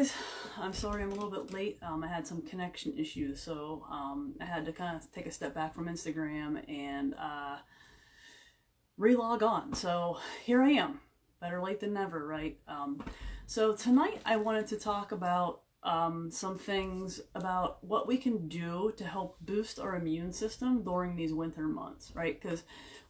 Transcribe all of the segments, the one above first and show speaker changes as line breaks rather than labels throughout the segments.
guys. I'm sorry I'm a little bit late. I had some connection issues, so I had to kind of take a step back from Instagram and re-log on. So here I am. Better late than never, right? So tonight I wanted to talk about some things about what we can do to help boost our immune system during these winter months, right? Because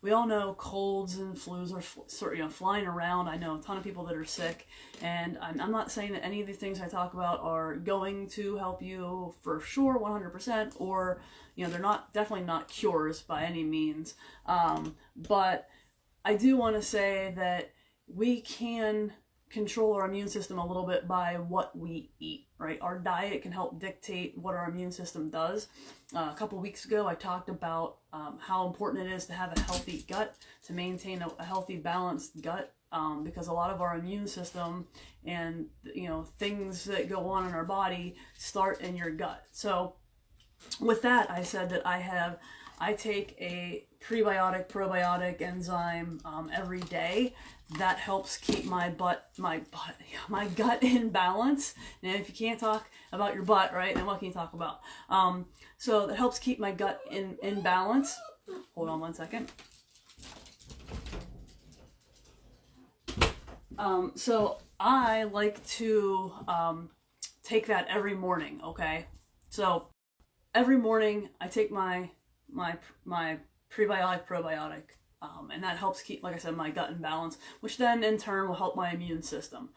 we all know colds and flus are flying around. I know a ton of people that are sick, and I'm not saying that any of the things I talk about are going to help you for sure 100%, or they're definitely not cures by any means. But I do want to say that we can control our immune system a little bit by what we eat, right? Our diet can help dictate what our immune system does. A couple weeks ago, I talked about how important it is to have a healthy gut, to maintain a healthy, balanced gut, because a lot of our immune system and things that go on in our body start in your gut. So with that, I said that I take a prebiotic, probiotic enzyme every day. That helps keep my gut in balance. And if you can't talk about your butt, right, then what can you talk about? So that helps keep my gut in balance. Hold on one second. So I like to take that every morning, okay? So every morning I take my prebiotic, probiotic, and that helps keep, like I said, my gut in balance, which then in turn will help my immune system.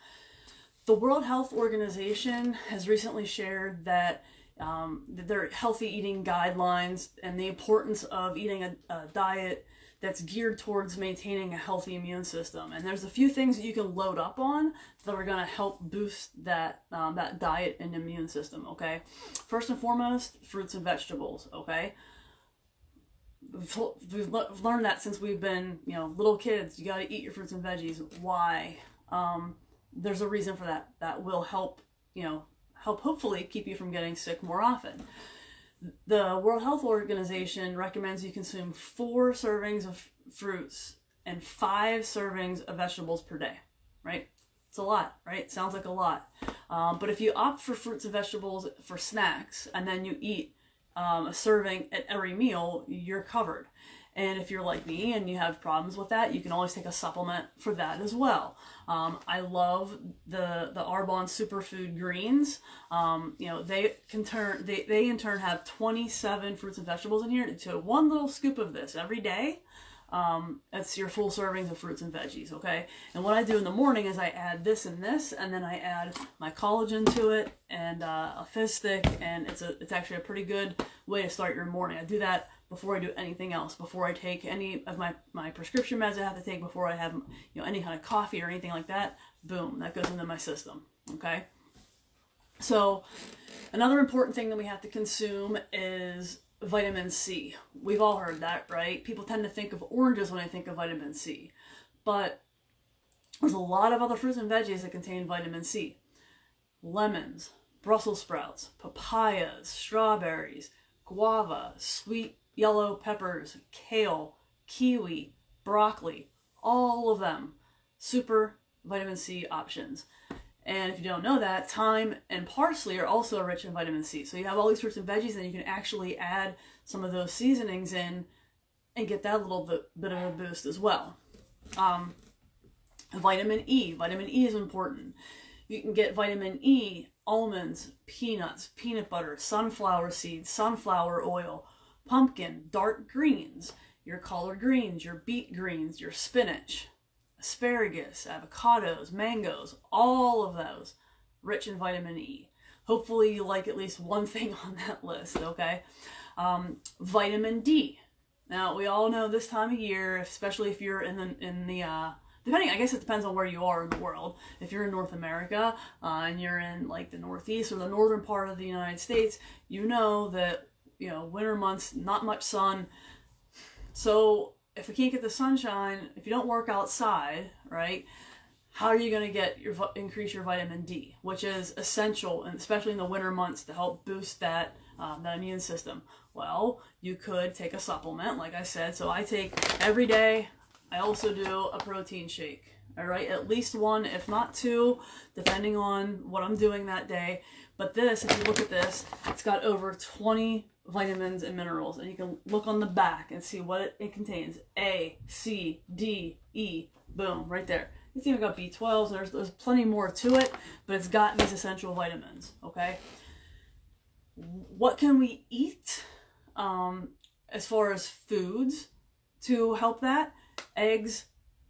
The World Health Organization has recently shared that their healthy eating guidelines and the importance of eating a diet that's geared towards maintaining a healthy immune system. And there's a few things that you can load up on that are going to help boost that diet and immune system, okay? First and foremost, fruits and vegetables, okay? We've learned that since we've been, little kids. You got to eat your fruits and veggies. Why? There's a reason for that. That will help, hopefully keep you from getting sick more often. The World Health Organization recommends you consume 4 servings of fruits and 5 servings of vegetables per day, right? It's a lot, right? Sounds like a lot. But if you opt for fruits and vegetables for snacks and then you eat a serving at every meal, you're covered. And if you're like me and you have problems with that, you can always take a supplement for that as well. I love the Arbonne Superfood greens. They in turn have 27 fruits and vegetables in here. So one little scoop of this every day, that's your full servings of fruits and veggies, okay? And what I do in the morning is I add this and this, and then I add my collagen to it and a fizz stick, and it's actually a pretty good way to start your morning. I do that before I do anything else, before I take any of my prescription meds I have to take, before I have any kind of coffee or anything like that. Boom, that goes into my system, okay? So another important thing that we have to consume is vitamin C. We've all heard that, right? People tend to think of oranges when they think of vitamin C, but there's a lot of other fruits and veggies that contain vitamin C. Lemons, Brussels sprouts, papayas, strawberries, guava, sweet yellow peppers, kale, kiwi, broccoli, all of them super vitamin C options. And if you don't know that, thyme and parsley are also rich in vitamin C. So you have all these fruits and veggies, and you can actually add some of those seasonings in and get that little bit of a boost as well. Vitamin E. Vitamin E is important. You can get vitamin E, almonds, peanuts, peanut butter, sunflower seeds, sunflower oil, pumpkin, dark greens, your collard greens, your beet greens, your spinach, asparagus, avocados, mangoes, all of those rich in vitamin E. Hopefully you like at least one thing on that list, okay? Vitamin D. Now, we all know this time of year, especially if you're in the depending, I guess it depends on where you are in the world. If you're in North America and you're in like the Northeast or the northern part of the United States, you know that, winter months, not much sun. So if we can't get the sunshine, if you don't work outside, right, how are you going to increase your vitamin D, which is essential, and especially in the winter months, to help boost that immune system? Well, you could take a supplement, like I said. So I take every day. I also do a protein shake, All right, at least one, if not two, depending on what I'm doing that day. But this, if you look at this, it's got over 20 vitamins and minerals, and you can look on the back and see what it contains. A, C, D, E, boom, right there. It's even got B12s, there's plenty more to it, but it's got these essential vitamins, okay? What can we eat as far as foods to help that? Eggs,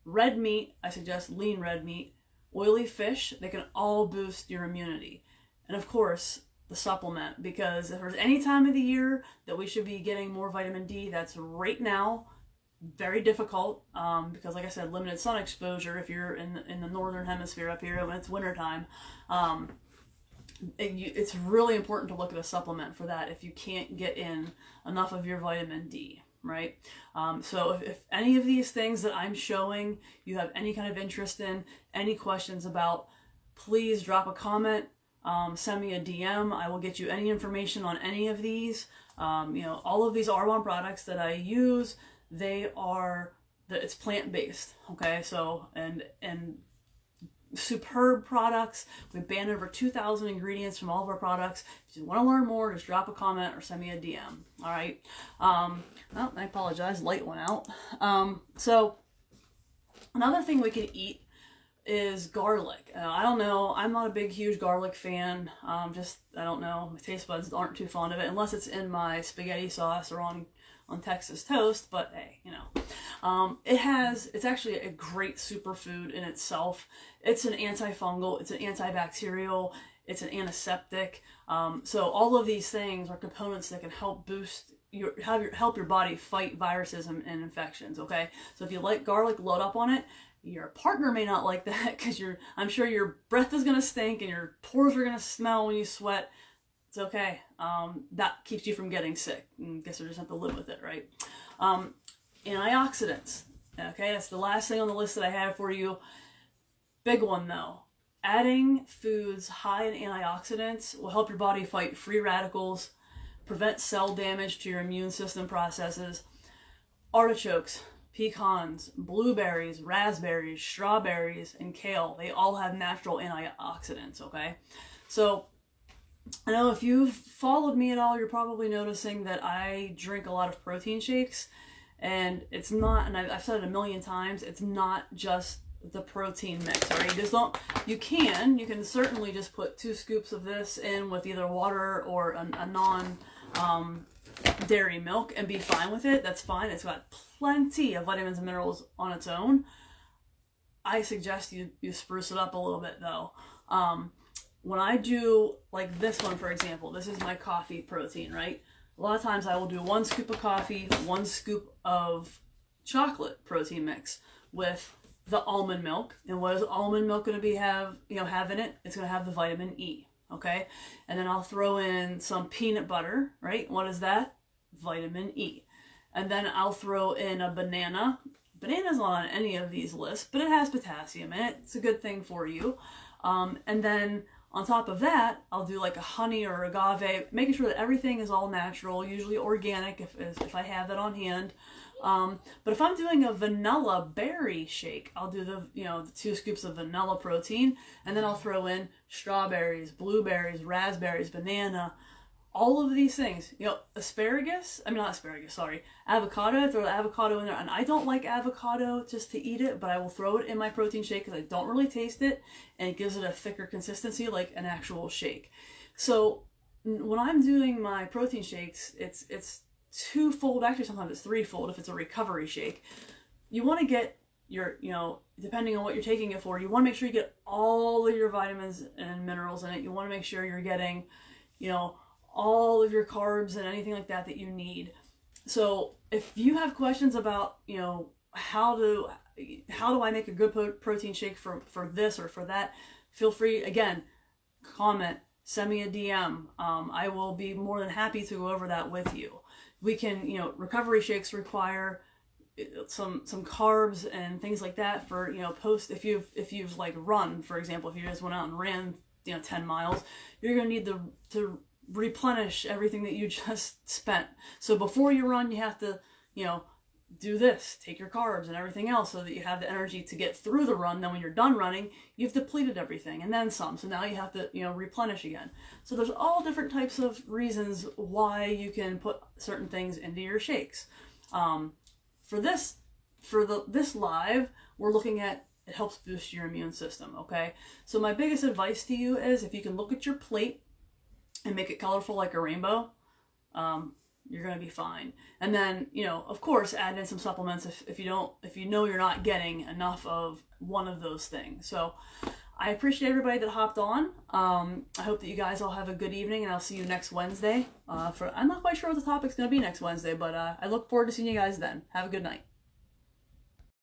red meat, I suggest lean red meat, oily fish, they can all boost your immunity. And of course, the supplement, because if there's any time of the year that we should be getting more vitamin D, that's right now. Very difficult because, like I said, limited sun exposure if you're in the northern hemisphere up here when it's wintertime. It's really important to look at a supplement for that if you can't get in enough of your vitamin D, right? So if any of these things that I'm showing you have any kind of interest in, any questions about, please drop a comment, send me a DM. I will get you any information on any of these. All of these Arbonne products that I use, it's plant-based, okay? So, and superb products. We banned over 2,000 ingredients from all of our products. If you want to learn more, just drop a comment or send me a DM, all right? Oh, I apologize, light went out. So, another thing we can eat is garlic. I don't know, I'm not a big, huge garlic fan. I don't know, my taste buds aren't too fond of it, unless it's in my spaghetti sauce or on Texas toast, but hey, it's actually a great superfood in itself. It's an antifungal, it's an antibacterial, it's an antiseptic. So all of these things are components that can help boost help your body fight viruses and infections, okay? So if you like garlic, load up on it. Your partner may not like that because I'm sure your breath is gonna stink and your pores are gonna smell when you sweat. It's okay. That keeps you from getting sick. I guess we just have to live with it, right? Antioxidants. Okay, that's the last thing on the list that I have for you. Big one though. Adding foods high in antioxidants will help your body fight free radicals, prevent cell damage to your immune system processes. Artichokes, pecans, blueberries, raspberries, strawberries, and kale, they all have natural antioxidants, okay? So, I know if you've followed me at all, you're probably noticing that I drink a lot of protein shakes, and it's not, and I've said it a million times, it's not just the protein mix, all right? You can certainly just put 2 scoops of this in with either water or a non dairy milk and be fine with it. That's fine. It's got plenty of vitamins and minerals on its own. I suggest you spruce it up a little bit though. When I do like this one, for example, this is my coffee protein, right? A lot of times I will do 1 scoop of coffee, 1 scoop of chocolate protein mix with the almond milk. And what is almond milk going to have in it? It's going to have the vitamin E, okay? And then I'll throw in some peanut butter, right? What is that? Vitamin E. And then I'll throw in a banana. Banana's not on any of these lists, but it has potassium in it. It's a good thing for you. And then on top of that, I'll do like a honey or agave, making sure that everything is all natural, usually organic if I have that on hand. But if I'm doing a vanilla berry shake, I'll do the 2 scoops of vanilla protein, and then I'll throw in strawberries, blueberries, raspberries, banana, all of these things. Avocado, I throw the avocado in there, and I don't like avocado just to eat it, but I will throw it in my protein shake because I don't really taste it, and it gives it a thicker consistency like an actual shake. So when I'm doing my protein shakes, it's twofold, actually sometimes it's threefold if it's a recovery shake. You want to get your, depending on what you're taking it for, you want to make sure you get all of your vitamins and minerals in it. You want to make sure you're getting, all of your carbs and anything like that you need. So if you have questions about, how do I make a good protein shake for this or for that, feel free, again, comment, send me a DM. I will be more than happy to go over that with you. We can, recovery shakes require some carbs and things like that for, if you've like run, for example, if you just went out and ran, 10 miles, you're going to need to replenish everything that you just spent. So before you run, you have to, do this, take your carbs and everything else so that you have the energy to get through the run. Then when you're done running, you've depleted everything and then some. So now you have to, replenish again. So there's all different types of reasons why you can put certain things into your shakes. For this live, we're looking at, it helps boost your immune system, okay? So my biggest advice to you is if you can look at your plate and make it colorful like a rainbow, you're going to be fine. And then, of course, add in some supplements if you know you're not getting enough of one of those things. So I appreciate everybody that hopped on. I hope that you guys all have a good evening, and I'll see you next Wednesday. I'm not quite sure what the topic's going to be next Wednesday, but I look forward to seeing you guys then. Have a good night.